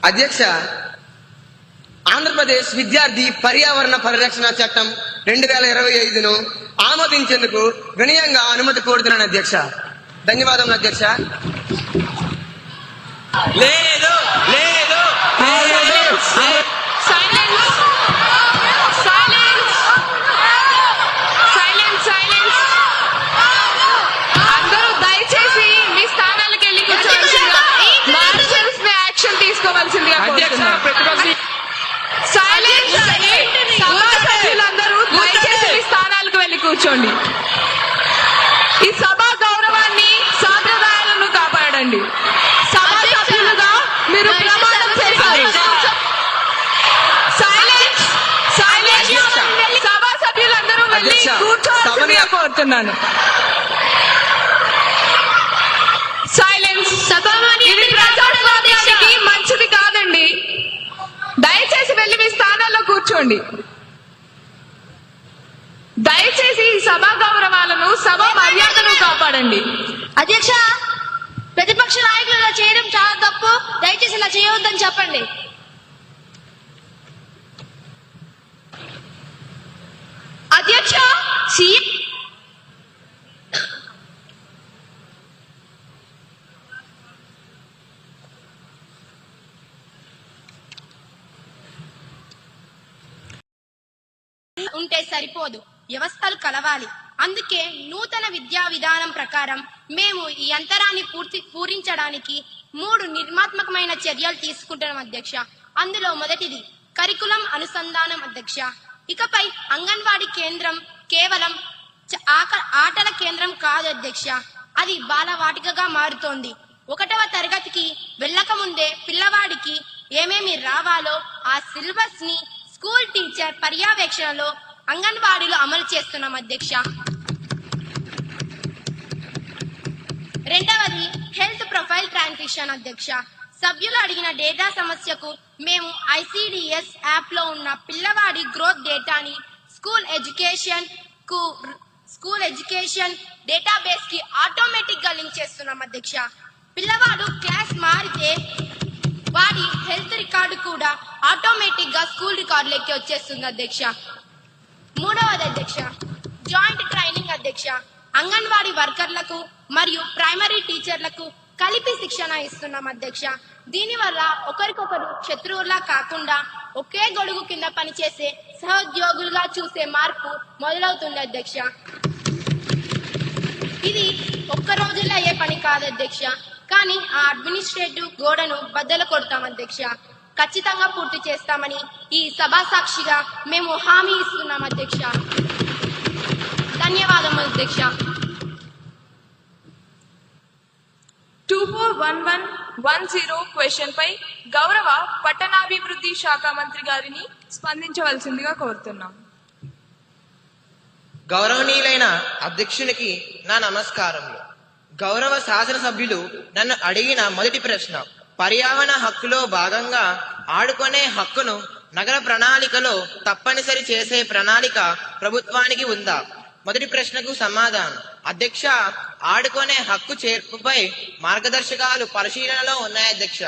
అధ్యక్ష, ఆంధ్రప్రదేశ్ విద్యార్థి పర్యావరణ పరిరక్షణ చట్టం 2025ను ఆమోదించేందుకు వినయంగా అనుమతి కోరుతున్నాను అధ్యక్ష. ధన్యవాదములు అధ్యక్ష. లేదు లేదు అందరూ దయచేసి మీ స్థానాలకు వెళ్ళి కూర్చోవలసిందిగా, మార్షల్స్ ని యాక్షన్ తీసుకోవాల్సిందిగా సభ్యులందరూ దయచేసి మీ స్థానాలకు వెళ్ళి కూర్చోండి. ఈ సభా గౌరవాన్ని, సాంప్రదాయాలను కాపాడండి. సభా సభ్యులుగా మీరు ప్రమాణం చేశారు. సభా సభ్యులందరూ వెళ్ళి కూర్చోవాల్సిందిగా కోరుతున్నాను. సైలెన్స్. ఇది ప్రజాస్వామ్యానికి మంచిది కాదండి. దయచేసి వెళ్ళి మీ స్థానాల్లో కూర్చోండి. దయచేసి ఈ సభా గౌరవాలను, సభా మర్యాదను కాపాడండి. అధ్యక్ష, ప్రతిపక్ష నాయకులు ఇలా చేయడం చాలా తప్పు. దయచేసి ఇలా చేయవద్దని చెప్పండి. అధ్యక్ష, ఉంటే సరిపోదు, వ్యవస్థలు కలవాలి. అందుకే నూతన విద్యా విధానం ప్రకారం మేము ఈ అంతరాన్ని పూరించడానికి 3 నిర్మాత్మకమైన చర్యలు తీసుకుంటున్నాం అధ్యక్ష. అందులో మొదటిది కరికులం అనుసంధానం అధ్యక్ష. ఇకపై అంగన్వాడీ కేంద్రం కేవలం ఆటల కేంద్రం కాదు అధ్యక్ష, అది బాలవాటికగా మారుతోంది. 1వ తరగతికి వెళ్ళక ముందే పిల్లవాడికి ఏమేమి రావాలో ఆ సిలబస్ ని స్కూల్ టీచర్ పర్యవేక్షణలో అంగన్వాడీలో అమలు చేస్తున్నాం అధ్యక్ష. రెండవది హెల్త్ ప్రొఫైల్ ట్రాన్సిషన్ అధ్యక్ష. సభ్యులు అడిగిన డేటా సమస్యకు మేము ICDS యాప్ లో ఉన్న పిల్లవాడి గ్రోత్ డేటాని స్కూల్ ఎడ్యుకేషన్ డేటాబేస్ కి ఆటోమేటిక్ గా లింక్ చేస్తున్నాం అధ్యక్ష. పిల్లవాడు క్లాస్ మారితే వాడి హెల్త్ రికార్డు కూడా ఆటోమేటిక్ గా స్కూల్ రికార్డులోకి వచ్చేస్తుంది అధ్యక్ష. మూడవది అధ్యక్ష జాయింట్ ట్రైనింగ్ అధ్యక్ష. అంగన్వాడీ వర్కర్లకు మరియు ప్రైమరీ టీచర్లకు కలిపి శిక్షణ ఇస్తున్నాం అధ్యక్ష. దీనివల్ల ఒకరికొకరు శత్రువులా కాకుండా ఒకే గొడుగు కింద పనిచేసే సహోద్యోగులుగా చూసే మార్పు మొదలవుతుంది అధ్యక్ష. ఇది ఒక్క రోజుల్లో అయ్యే పని కాదు అధ్యక్ష, కానీ ఆ అడ్మినిస్ట్రేటివ్ గోడను బద్దలు కొడతాం అధ్యక్ష. ఖచ్చితంగా పూర్తి చేస్తామని ఈ సభా సాక్షిగా మేము హామీ ఇస్తున్నాం అధ్యక్ష. ధన్యవాదములు అధ్యక్ష. 241110 క్వశ్చన్ పై గౌరవ పట్టణాభివృద్ధి శాఖ మంత్రి గారిని స్పందించవలసిందిగా కోరుతున్నాం. గౌరవనీయులైన అధ్యక్షునికి నా నమస్కారములు. గౌరవ శాసనసభ్యులు నన్ను అడిగిన మొదటి ప్రశ్న, పర్యావరణ హక్కులో భాగంగా ఆడుకునే హక్కును నగర ప్రణాళికలో తప్పనిసరి చేసే ప్రణాళిక ప్రభుత్వానికి ఉందా? మొదటి ప్రశ్నకు సమాధానం, అధ్యక్ష, ఆడుకునే హక్కు చేర్పుపై మార్గదర్శకాలు పరిశీలనలో ఉన్నాయి అధ్యక్ష.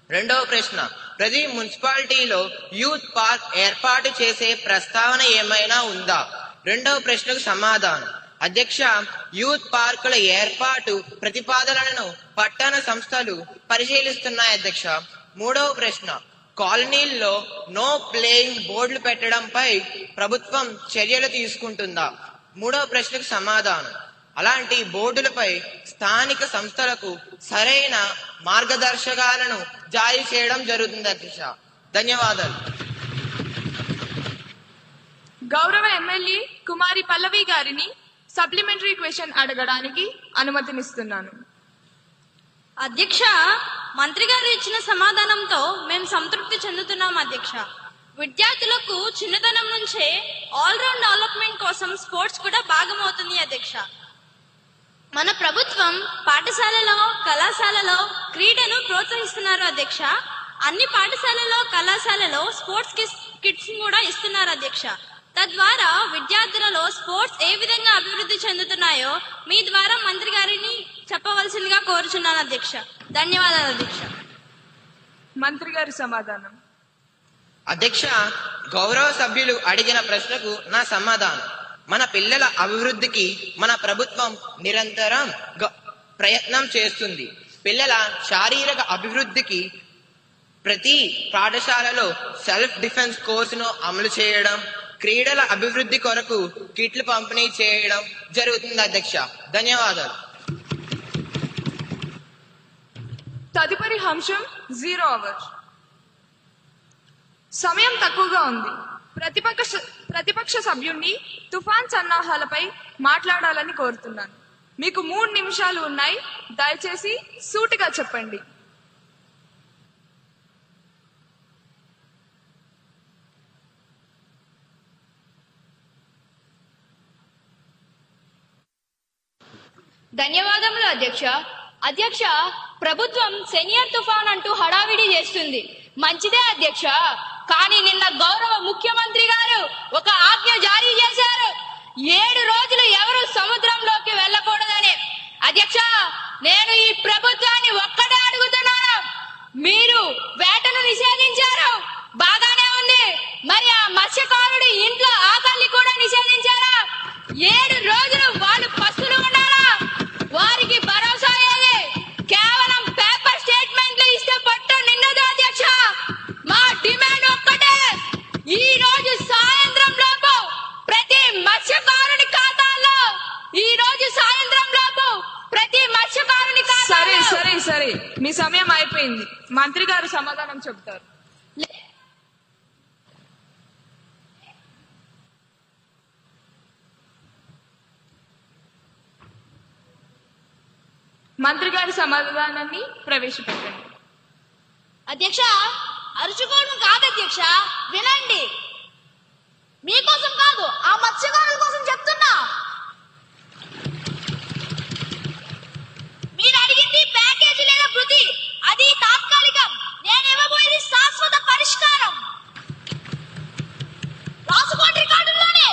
రెండవ ప్రశ్న, ప్రతి మున్సిపాలిటీలో యూత్ పార్క్ ఏర్పాటు చేసే ప్రస్తావన ఏమైనా ఉందా? రెండవ ప్రశ్నకు సమాధానం, అధ్యక్ష, యూత్ పార్కుల ఏర్పాటు ప్రతిపాదనలను పట్టణ సంస్థలు పరిశీలిస్తున్నాయి అధ్యక్ష. మూడవ ప్రశ్న, కాలనీల్లో నో ప్లేయింగ్ బోర్డులు పెట్టడంపై ప్రభుత్వం చర్యలు తీసుకుంటుందా? మూడవ ప్రశ్నకు సమాధానం, అలాంటి బోర్డులపై స్థానిక సంస్థలకు సరైన మార్గదర్శకాలను జారీ చేయడం జరుగుతుంది అధ్యక్ష. ధన్యవాదాలు. గౌరవ ఎమ్మెల్యే కుమారి పల్లవి గారిని సప్లిమెంటరీ క్వశ్చన్ అడగడానికి అనుమతినిస్తున్నాను. అధ్యక్ష, మంత్రి గారు ఇచ్చిన సమాధానంతో మేము సంతృప్తి చెందుతున్నాం అధ్యక్ష. విద్యార్థులకు చిన్నతనం నుంచే ఆల్రౌండ్ డెవలప్మెంట్ కోసం స్పోర్ట్స్ కూడా భాగమవుతుంది అధ్యక్ష. మన ప్రభుత్వం పాఠశాలలో, కళాశాలలో క్రీడను ప్రోత్సహిస్తున్నారు అధ్యక్ష. అన్ని పాఠశాలలో, కళాశాలలో స్పోర్ట్స్ కిట్స్ కూడా ఇస్తున్నారు అధ్యక్ష. తద్వారా విద్యార్థులలో స్పోర్ట్స్ ఏ విధంగా అభివృద్ధి చెందుతున్నాయో మీ ద్వారా మంత్రి గారిని చెప్పవలసిందిగా కోరుచున్నాను అధ్యక్ష. ధన్యవాదాలు అధ్యక్ష. మంత్రి గారి సమాధానం. అధ్యక్ష, గౌరవ సభ్యులు అడిగిన ప్రశ్నకు నా సమాధానం: మన పిల్లల అభివృద్ధికి మన ప్రభుత్వం నిరంతరం ప్రయత్నం చేస్తుంది. పిల్లల శారీరక అభివృద్ధికి ప్రతి పాఠశాలలో సెల్ఫ్ డిఫెన్స్ కోర్సును అమలు చేయడం, క్రీడల అభివృద్ధి కొరకు కిట్లు పంపిణీ చేయడం జరుగుతుంది అధ్యక్ష. ధన్యవాదాలు. తదుపరి అంశం 0 అవర్. సమయం తక్కువగా ఉంది. ప్రతిపక్ష సభ్యుణ్ణి తుఫాన్ సన్నాహాలపై మాట్లాడాలని కోరుతున్నాను. మీకు 3 నిమిషాలు ఉన్నాయి. దయచేసి సూటిగా చెప్పండి. ధన్యవాదములు అధ్యక్ష. అధ్యక్ష, ప్రభుత్వం సెనియర్ తుఫాన్ అంటూ హడావిడి చేస్తుంది. మంచిదే అధ్యక్ష. కానీ నిన్న గౌరవ ముఖ్యమంత్రి గారు ఒక ఆజ్ఞ జారీ చేశారు. 7 రోజులు ఎవరు సముద్రంలోకి వెళ్ళకూడదని. అధ్యక్ష, నేను ఈ ప్రభుత్వాన్ని ఒక్కటే అడుగుతున్నాను. మీరు వేటను నిషేధించారు, బాగానే ఉంది. మరి ఆ మత్స్యకారుడి ఇంట్లో ఆకలిని కూడా నిషేధించారా? 7 రోజులు వాళ్ళు పస్తులు ఉండాలా? వారికి భరోసా ఏది? కేవలం పేపర్ స్టేట్మెంట్లు ఇస్తే పట్టు నిన్నదు అధ్యక్ష. మా డిమాండ్ ఒక్కటే. ఈ రోజు సాయంత్రం లోపు ప్రతి మత్స్యకారుని ఖాతాలో సరే, మీ సమయం అయిపోయింది. మంత్రి గారు సమాధానం చెబుతారు. మంత్రి గారి సమాధానాన్ని ప్రవేశపెట్టండి. అధ్యక్ష, అరుచుకోవడం కాదు అధ్యక్ష, వినండి. మీకోసం కాదు, ఆ మత్స్యకారుల కోసం చెప్తున్నా. మీరు అడిగింది ప్యాకేజీ లేదా వృద్ధి, అది తాత్కాలికం. నేను ఇవ్వబోయేది శాశ్వత పరిష్కారం. రాసుకోండి రికార్డుల్లోనే.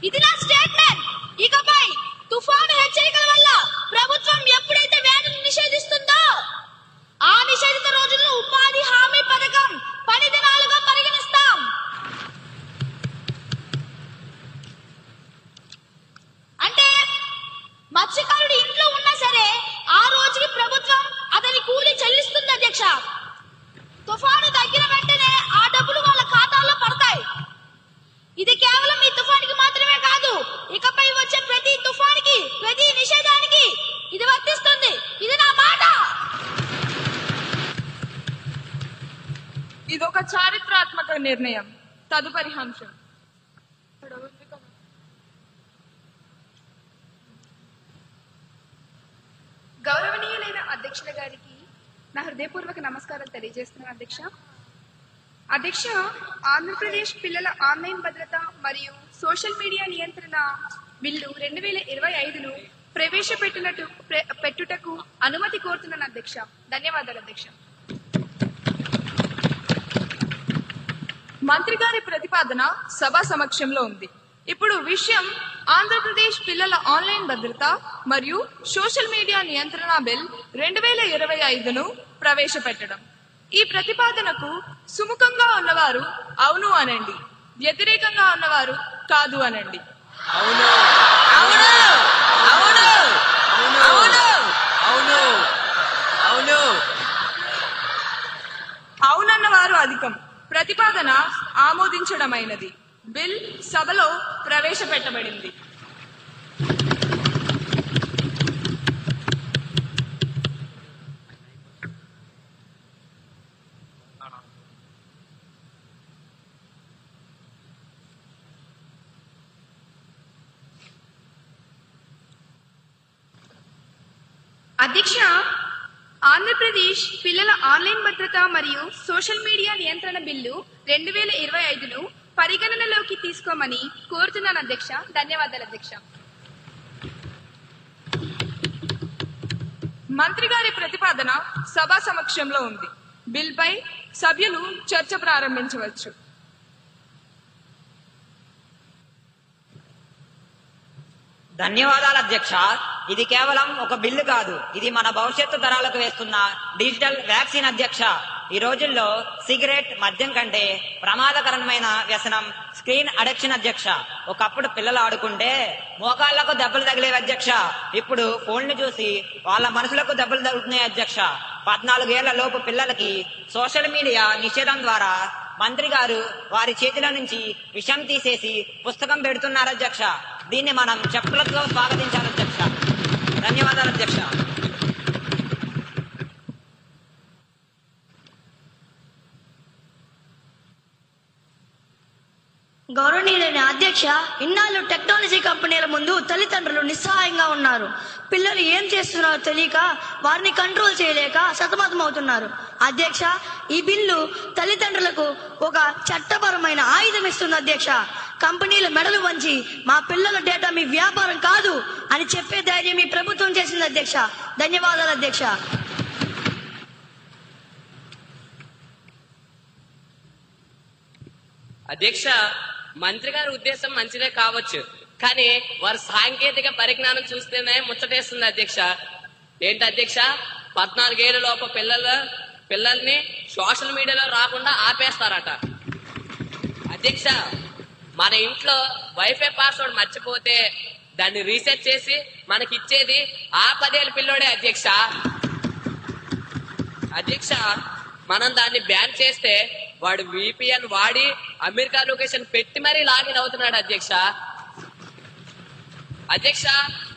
ఇది నా స్టేట్మెంట్. ఇకపై తుఫాను హెచ్చరికల వల్ల ప్రభుత్వం ఎప్పుడైతే వేటను నిషేధిస్తుందో ఆ నిషేధిత రోజుల్లో ఉపాధి హామీ పథకం 10 దినాలుగా పరిగణిస్తాం. అంటే మత్స్యకారుడు ఇంట్లో ఉన్నా సరే ఆ రోజుకి ప్రభుత్వం అతని కూలి చెల్లిస్తుంది అధ్యక్ష. తుఫాను తగ్గిన వెంటనే ఆ డబ్బులు వాళ్ళ ఖాతాల్లో పడతాయి. ఇది కేవలం ఈ తుఫానికి మాత్రమే కాదు, ఇకపై వచ్చే ప్రతి తుఫానికి, ప్రతి నిషేధానికి ఇది వర్తిస్తుంది. ఇది నా మాట. ఇదొక చారిత్రాత్మక నిర్ణయం. తదుపరి అంశం. గౌరవనీయులైన అధ్యక్షుల గారికి నా హృదయపూర్వక నమస్కారాలు తెలియజేస్తున్నాను అధ్యక్ష. ఆంధ్రప్రదేశ్ పిల్లల ఆన్లైన్ భద్రత మరియు సోషల్ మీడియా నియంత్రణ బిల్లు 2025ను పెట్టుటకు అనుమతి కోరుతున్నాను అధ్యక్ష. ధన్యవాదాలు అధ్యక్ష. మంత్రి గారి ప్రతిపాదన సభ సమక్షంలో ఉంది. ఇప్పుడు విషయం ఆంధ్రప్రదేశ్ పిల్లల ఆన్లైన్ భద్రత మరియు సోషల్ మీడియా నియంత్రణ బిల్ 2025ను ప్రవేశపెట్టడం. ఈ ప్రతిపాదనకు సుముఖంగా ఉన్నవారు అవును అనండి, వ్యతిరేకంగా ఉన్నవారు కాదు అనండి. అవును అవును అవును అవును అవును అవును అవునన్న వారు అధికం. ప్రతిపాదన ఆమోదించడమైనది. బిల్ సభలో ప్రవేశపెట్టబడింది. అధ్యక్ష, ఆంధ్రప్రదేశ్ పిల్లల ఆన్లైన్ భద్రత మరియు సోషల్ మీడియా నియంత్రణ బిల్లు 2025ను పరిగణనలోకి తీసుకోమని కోరుతున్నాను అధ్యక్ష. ధన్యవాదాలు అధ్యక్ష. మంత్రి గారి ప్రతిపాదన సభ సమక్షంలో ఉంది. బిల్ పై సభ్యులు చర్చ ప్రారంభించవచ్చు. ధన్యవాదాలు అధ్యక్ష. ఇది కేవలం ఒక బిల్లు కాదు, ఇది మన భవిష్యత్తు తరాలకు వేస్తున్న డిజిటల్ వ్యాక్సిన్ అధ్యక్ష. ఈ రోజుల్లో సిగరెట్, మద్యం కంటే ప్రమాదకరమైన వ్యసనం స్క్రీన్ అడిక్షన్ అధ్యక్ష. ఒకప్పుడు పిల్లలు ఆడుకుంటే మోకాళ్లకు దెబ్బలు తగిలేవి అధ్యక్ష. ఇప్పుడు ఫోన్లు చూసి వాళ్ళ మనసులకు దెబ్బలు తగులుతున్నాయి అధ్యక్ష. 14 ఏళ్ల లోపు పిల్లలకి సోషల్ మీడియా నిషేధం ద్వారా మంత్రి గారు వారి చేతిలో నుంచి విషం తీసేసి పుస్తకం పెడుతున్నారు అధ్యక్ష. దీన్ని మనం చెప్పులతో స్వాగతించాలి అధ్యక్ష. ధన్యవాదాలు అధ్యక్ష. గౌరవనీయులైన అధ్యక్ష, ఇన్నాళ్ళు టెక్నాలజీ కంపెనీల ముందు తల్లిదండ్రులు నిస్సహాయంగా ఉన్నారు. పిల్లలు ఏం చేస్తున్నారో తెలియక వారిని కంట్రోల్ చేయలేక సతమతమవుతున్నారు. అధ్యక్ష, ఈ బిల్లు తల్లిదండ్రులకు ఒక చట్టపరమైన ఆయుధం ఇస్తుంది అధ్యక్ష. కంపెనీల మెడలు వంచి మా పిల్లల డేటా మీ వ్యాపారం కాదు అని చెప్పే ధైర్యం ఈ ప్రభుత్వం చేసింది అధ్యక్ష. ధన్యవాదాలు అధ్యక్ష. అధ్యక్ష, మంత్రి గారి ఉద్దేశం మంచిదే కావచ్చు, కానీ వారి సాంకేతిక పరిజ్ఞానం చూస్తేనే ముచ్చటేస్తుంది అధ్యక్ష. ఏంటి అధ్యక్ష, 14 ఏళ్ల లోపు పిల్లల్ని సోషల్ మీడియాలో రాకుండా ఆపేస్తారట. అధ్యక్ష, మన ఇంట్లో వైఫై పాస్వర్డ్ మర్చిపోతే దాన్ని రీసెట్ చేసి మనకి ఇచ్చేది ఆ 10 ఏళ్ల పిల్లోడే అధ్యక్ష. అధ్యక్ష, మనం దాన్ని బ్యాన్ చేస్తే వాడు VPN వాడి అమెరికా లొకేషన్ పెట్టి మరీ లాగిన్ అవుతున్నాడు అధ్యక్ష. అధ్యక్ష,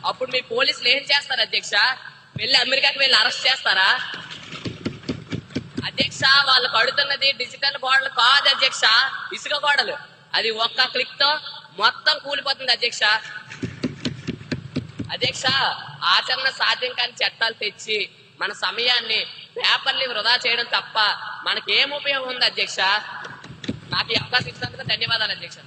అప్పుడు మీ పోలీసులు ఏం చేస్తారు అధ్యక్ష? వెళ్ళి అమెరికాకి వెళ్ళి అరెస్ట్ చేస్తారా? అధ్యక్ష, వాళ్ళు కడుతున్నది డిజిటల్ గోడలు కాదు అధ్యక్ష, ఇసుక గోడలు. అది ఒక్క క్లిక్ తో మొత్తం కూలిపోతుంది అధ్యక్ష. అధ్యక్ష, ఆచరణ సాధ్యం కాని చట్టాలు తెచ్చి మన సమయాన్ని పేపర్లు వృధా చేయడం తప్ప మనకేం ఉపయోగం ఉంది అధ్యక్ష? నాకు ఈ అవకాశం ఇచ్చినందుకు ధన్యవాదాలు అధ్యక్ష.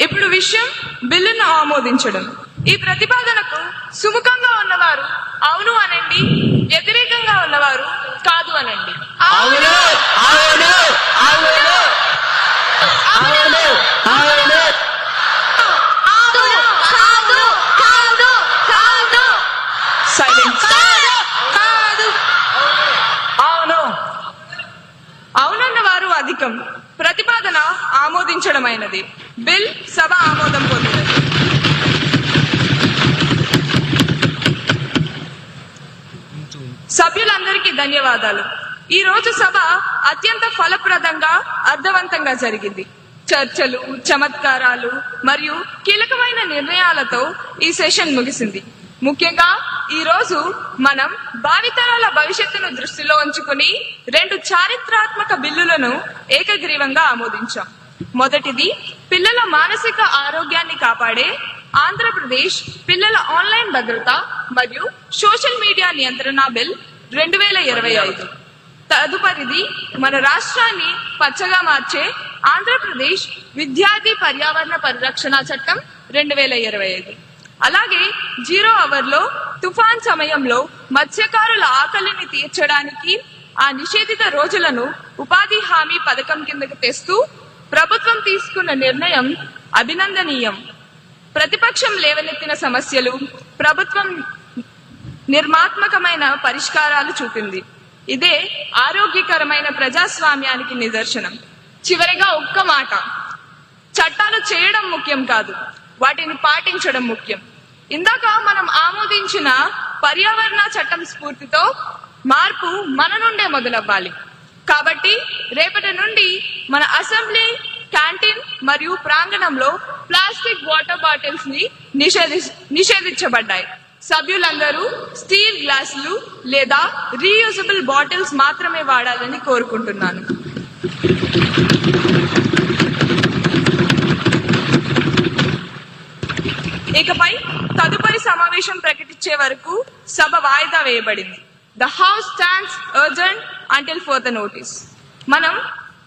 ఇప్పుడు విషయం బిల్లును ఆమోదించడం. ఈ ప్రతిపాదనకు సుముఖంగా ఉన్నవారు అవును అనండి, వ్యతిరేకంగా ఉన్నవారు కాదు అనండి. అవును, అవును, అవును, అవును, అవును. సైలెన్స్. కాదు. అవును. అవునన్న వారు అధికం. ప్రతిపాదన ఆమోదించడమైనది. బిల్ సభ ఆమోదం పొందినది. సభ్యులందరికీ ధన్యవాదాలు. ఈ రోజు సభ అత్యంత ఫలప్రదంగా, అర్థవంతంగా జరిగింది. చర్చలు, చమత్కారాలు మరియు కీలకమైన నిర్ణయాలతో ఈ సెషన్ ముగిసింది. ముఖ్యంగా ఈ రోజు మనం భావితరాల భవిష్యత్తును దృష్టిలో ఉంచుకుని 2 చారిత్రాత్మక బిల్లులను ఏకగ్రీవంగా ఆమోదించాం. మొదటిది పిల్లల మానసిక ఆరోగ్యాన్ని కాపాడే ఆంధ్రప్రదేశ్ పిల్లల ఆన్లైన్ భద్రత మరియు సోషల్ మీడియా నియంత్రణ బిల్ 2025. తదుపరిది మన రాష్ట్రాన్ని పచ్చగా మార్చే ఆంధ్రప్రదేశ్ విద్యార్థి పర్యావరణ పరిరక్షణ చట్టం 2025. అలాగే 0 అవర్లో తుఫాన్ సమయంలో మత్స్యకారుల ఆకలిని తీర్చడానికి ఆ నిషేధిత రోజులను ఉపాధి హామీ పథకం కిందకు తెస్తూ ప్రభుత్వం తీసుకున్న నిర్ణయం అభినందనీయం. ప్రతిపక్షం లేవనెత్తిన సమస్యలు ప్రభుత్వం నిర్మాత్మకమైన పరిష్కారాలు చూపింది. ఇదే ఆరోగ్యకరమైన ప్రజాస్వామ్యానికి నిదర్శనం. చివరిగా ఒక్క మాట, చట్టాలు చేయడం ముఖ్యం కాదు, వాటిని పాటించడం ముఖ్యం. ఇందాక మనం ఆమోదించిన పర్యావరణ చట్టం స్ఫూర్తితో మార్పు మన నుండే మొదలవ్వాలి. కాబట్టి రేపటి నుండి మన అసెంబ్లీ క్యాంటీన్ మరియు ప్రాంగణంలో ప్లాస్టిక్ వాటర్ బాటిల్స్ ని నిషేధించబడ్డాయి. సభ్యులందరూ స్టీల్ గ్లాసులు లేదా రీయూజబుల్ బాటిల్స్ మాత్రమే వాడాలని కోరుకుంటున్నాను. ఇకపై తదుపరి సమావేశం ప్రకటించే వరకు సభ వాయిదా వేయబడింది. The house stands urgent until further notice. మనం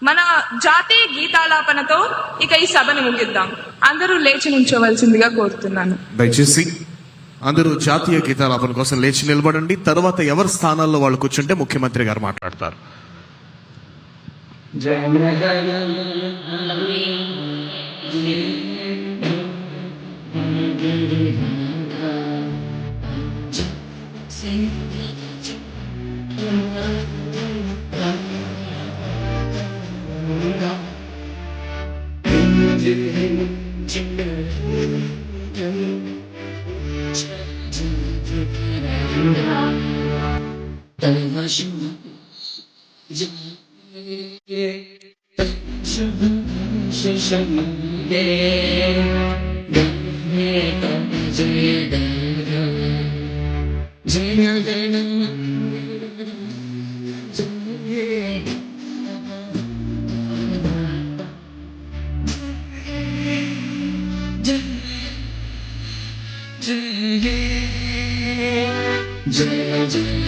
మన జాతీయ గీతాలాపనతో ఇక ఈ సభను ముగిద్దాం. అందరూ లేచి నిల్చోవలసిందిగా కోరుతున్నాను. దయచేసి అందరూ జాతీయ గీతాలాపన కోసం లేచి నిలబడండి. తర్వాత ఎవరి స్థానాల్లో వాళ్ళు కూర్చుంటే ముఖ్యమంత్రి గారు మాట్లాడతారు. జయ Jai